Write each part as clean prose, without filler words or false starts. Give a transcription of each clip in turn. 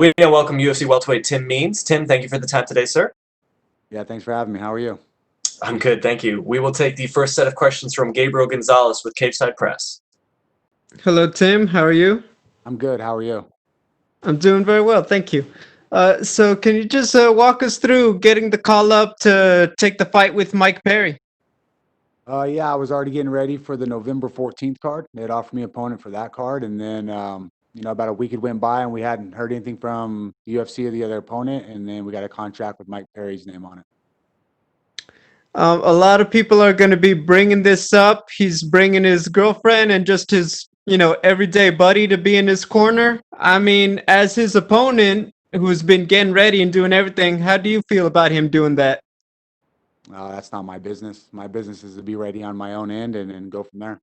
We now welcome UFC welterweight Tim Means. Tim, thank you for the time today, sir. Yeah, thanks for having me. How are you? I'm good, thank you. We will take the first set of questions from Gabriel Gonzalez with Caveside Press. Hello, Tim. How are you? I'm good. How are you? I'm doing very well, thank you. So can you just walk us through getting the call up to take the fight with Mike Perry? Yeah, I was already getting ready for the November 14th card. They had offered me an opponent for that card, and then about a week had went by, and we hadn't heard anything from the UFC or the other opponent, and then we got a contract with Mike Perry's name on it. A lot of people are going to be bringing this up. He's bringing his girlfriend and just his, everyday buddy to be in his corner. I mean, as his opponent who's been getting ready and doing everything, how do you feel about him doing that? That's not my business. My business is to be ready on my own end and go from there.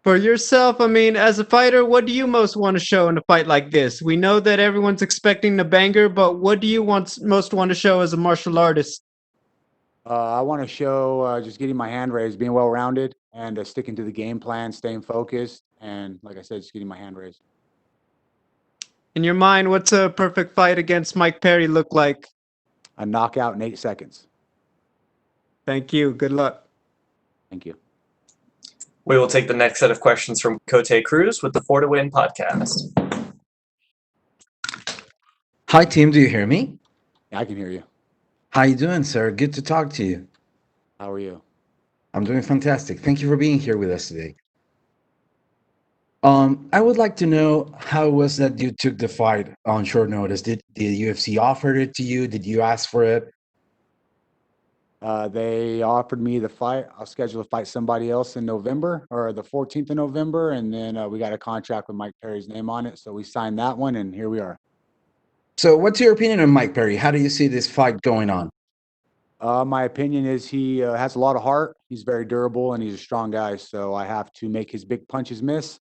For yourself, I mean, as a fighter, what do you most want to show in a fight like this? We know that everyone's expecting a banger, but what do you most want to show as a martial artist? I want to show just getting my hand raised, being well-rounded, and sticking to the game plan, staying focused, and like I said, just getting my hand raised. In your mind, what's a perfect fight against Mike Perry look like? A knockout in 8 seconds. Thank you. Good luck. Thank you. We will take the next set of questions from Cote Cruz with the Four to Win podcast. Hi, Tim. Do you hear me? Yeah, I can hear you. How you doing, sir? Good to talk to you. How are you? I'm doing fantastic. Thank you for being here with us today. I would like to know how was that you took the fight on short notice? Did the UFC offer it to you? Did you ask for it? They offered me the fight. I'll schedule to fight somebody else in November or the 14th of November. And then we got a contract with Mike Perry's name on it. So we signed that one, and here we are. So, what's your opinion on Mike Perry? How do you see this fight going on? My opinion is he has a lot of heart. He's very durable, and he's a strong guy. So I have to make his big punches miss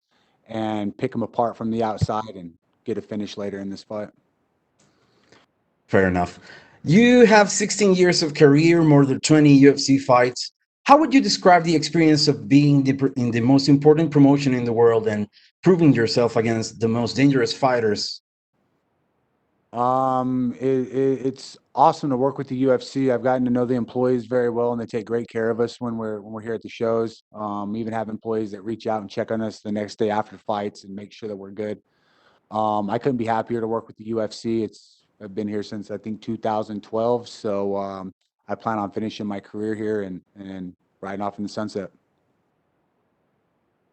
and pick him apart from the outside and get a finish later in this fight. Fair enough. You have 16 years of career, more than 20 UFC fights. How would you describe the experience of being in the most important promotion in the world and proving yourself against the most dangerous fighters? It's awesome to work with the UFC. I've gotten to know the employees very well, and they take great care of us when we're here at the shows. Even have employees that reach out and check on us the next day after fights and make sure that we're good. I couldn't be happier to work with the UFC. I've been here since I think 2012, so I plan on finishing my career here and riding off in the sunset.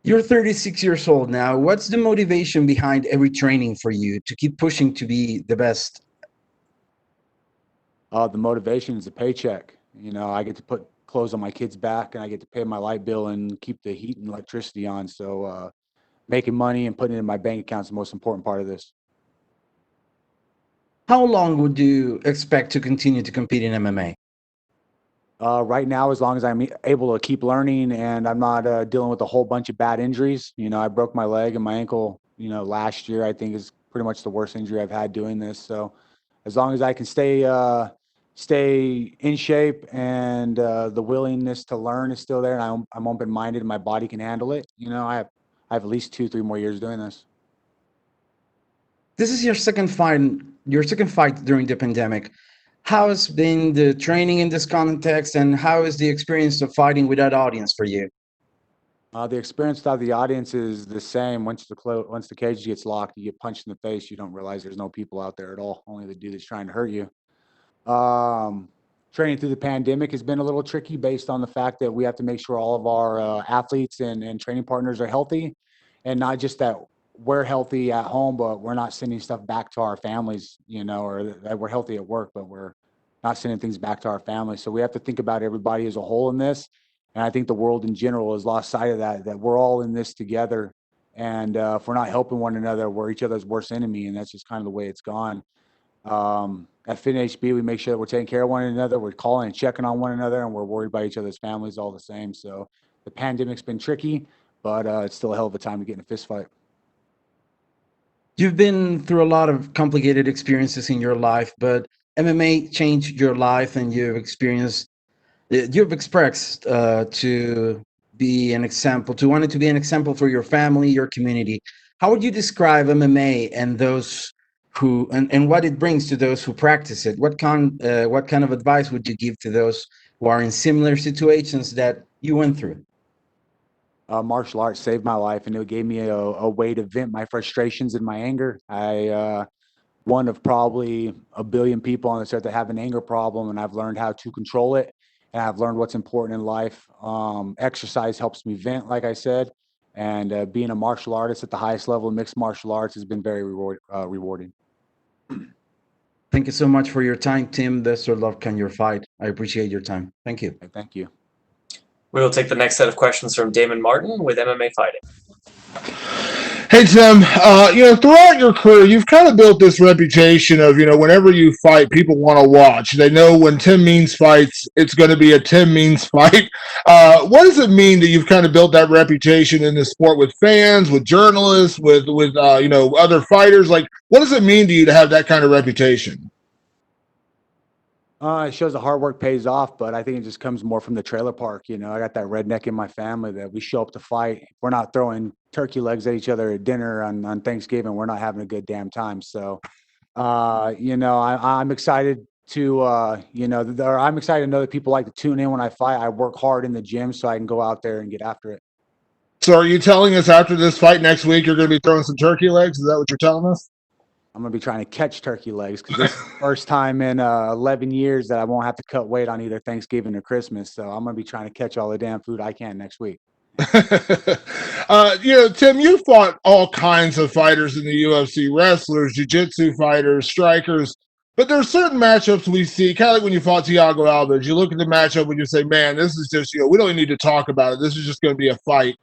You're 36 years old now. What's the motivation behind every training for you to keep pushing to be the best? The motivation is a paycheck. I get to put clothes on my kids' back, and I get to pay my light bill and keep the heat and electricity on. So making money and putting it in my bank account is the most important part of this. How long would you expect to continue to compete in MMA? Right now, as long as I'm able to keep learning and I'm not dealing with a whole bunch of bad injuries. I broke my leg and my ankle, last year. I think is pretty much the worst injury I've had doing this. So as long as I can stay in shape and the willingness to learn is still there, and I'm open-minded and my body can handle it, I have at least 2, 3 more years doing this. This is your second fight during the pandemic. How has been the training in this context, and how is the experience of fighting without audience for you? The experience without the audience is the same. Once the cage gets locked, you get punched in the face. You don't realize there's no people out there at all. Only the dude that's trying to hurt you. Um, Training through the pandemic has been a little tricky based on the fact that we have to make sure all of our athletes and training partners are healthy, and not just that we're healthy at home, but we're not sending stuff back to our families, or that we're healthy at work, but we're not sending things back to our families. So we have to think about everybody as a whole in this. And I think the world in general has lost sight of that we're all in this together. And if we're not helping one another, we're each other's worst enemy. And that's just kind of the way it's gone. At FitHB, we make sure that we're taking care of one another. We're calling and checking on one another, and we're worried about each other's families all the same. So the pandemic's been tricky, but it's still a hell of a time to get in a fist fight. You've been through a lot of complicated experiences in your life, but MMA changed your life, and you've expressed to be an example, to wanted to be an example for your family, your community. How would you describe MMA and those and what it brings to those who practice it. What kind of advice would you give to those who are in similar situations that you went through? Martial arts saved my life, and it gave me a way to vent my frustrations and my anger. One of probably a billion people on this earth that have an anger problem, and I've learned how to control it, and I've learned what's important in life. Exercise helps me vent, like I said, and being a martial artist at the highest level of mixed martial arts has been very rewarding. Thank you so much for your time, Tim. Best of luck on your fight. I appreciate your time. Thank you. Thank you. We will take the next set of questions from Damon Martin with MMA Fighting. Hey Tim, throughout your career, you've kind of built this reputation of, whenever you fight, people want to watch. They know when Tim Means fights, it's going to be a Tim Means fight. What does it mean that you've kind of built that reputation in the sport with fans, with journalists, with other fighters? Like, what does it mean to you to have that kind of reputation? It shows the hard work pays off, but I think it just comes more from the trailer park. I got that redneck in my family that we show up to fight. If we're not throwing turkey legs at each other at dinner on Thanksgiving, we're not having a good damn time. So, I'm excited to, I'm excited to know that people like to tune in when I fight. I work hard in the gym so I can go out there and get after it. So are you telling us after this fight next week, you're going to be throwing some turkey legs? Is that what you're telling us? I'm going to be trying to catch turkey legs because this is the first time in 11 years that I won't have to cut weight on either Thanksgiving or Christmas. So I'm going to be trying to catch all the damn food I can next week. Tim, you fought all kinds of fighters in the UFC, wrestlers, jiu-jitsu fighters, strikers, but there's certain matchups we see, kind of like when you fought Thiago Alves. You look at the matchup and you say, man, this is just, we don't even need to talk about it. This is just going to be a fight.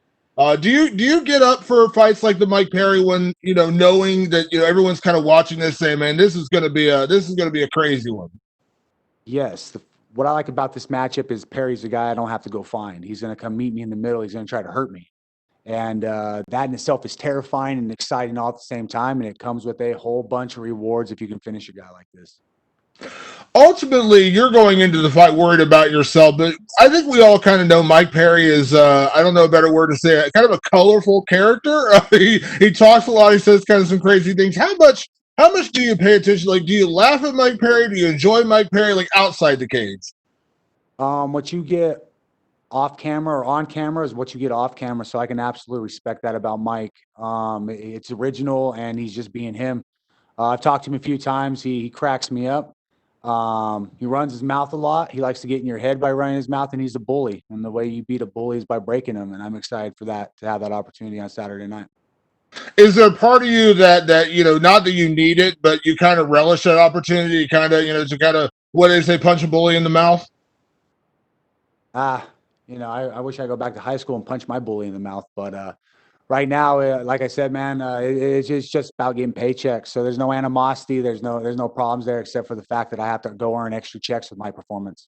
Do you get up for fights like the Mike Perry one, knowing that everyone's kind of watching this, saying, man, this is going to be a crazy one? Yes. What I like about this matchup is Perry's the guy I don't have to go find. He's going to come meet me in the middle. He's going to try to hurt me. And that in itself is terrifying and exciting all at the same time. And it comes with a whole bunch of rewards if you can finish a guy like this. Ultimately, you're going into the fight worried about yourself, but I think we all kind of know Mike Perry is, I don't know a better word to say it, kind of a colorful character. He talks a lot. He says kind of some crazy things. How much do you pay attention? Like, do you laugh at Mike Perry? Do you enjoy Mike Perry, like, outside the cage? What you get off camera or on camera is what you get off camera. So I can absolutely respect that about Mike. It's original and he's just being him. I've talked to him a few times. He cracks me up. He runs his mouth a lot. He likes to get in your head by running his mouth, and he's a bully. And the way you beat a bully is by breaking him. And I'm excited for that, to have that opportunity on Saturday night. Is there a part of you that not that you need it, but you kind of relish that opportunity, kind of, to kind of, what do they say, punch a bully in the mouth? I wish I go back to high school and punch my bully in the mouth. But right now, like I said, man, it's just about getting paychecks. So there's no animosity. There's no problems there, except for the fact that I have to go earn extra checks with my performance.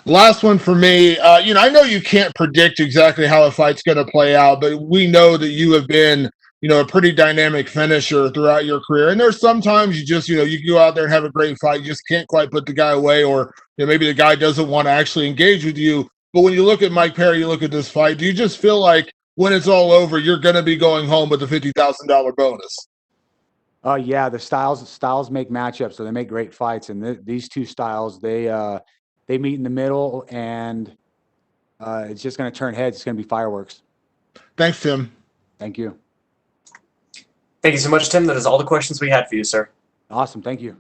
Last one for me. I know you can't predict exactly how a fight's going to play out, but we know that you have been, a pretty dynamic finisher throughout your career. And there's sometimes you just, you can go out there and have a great fight. You just can't quite put the guy away, or maybe the guy doesn't want to actually engage with you. But when you look at Mike Perry, you look at this fight, do you just feel like when it's all over, you're going to be going home with a $50,000 bonus? Yeah, the styles make matchups, so they make great fights. And these two styles, they meet in the middle, and it's just going to turn heads. It's going to be fireworks. Thanks, Tim. Thank you. Thank you so much, Tim. That is all the questions we had for you, sir. Awesome. Thank you.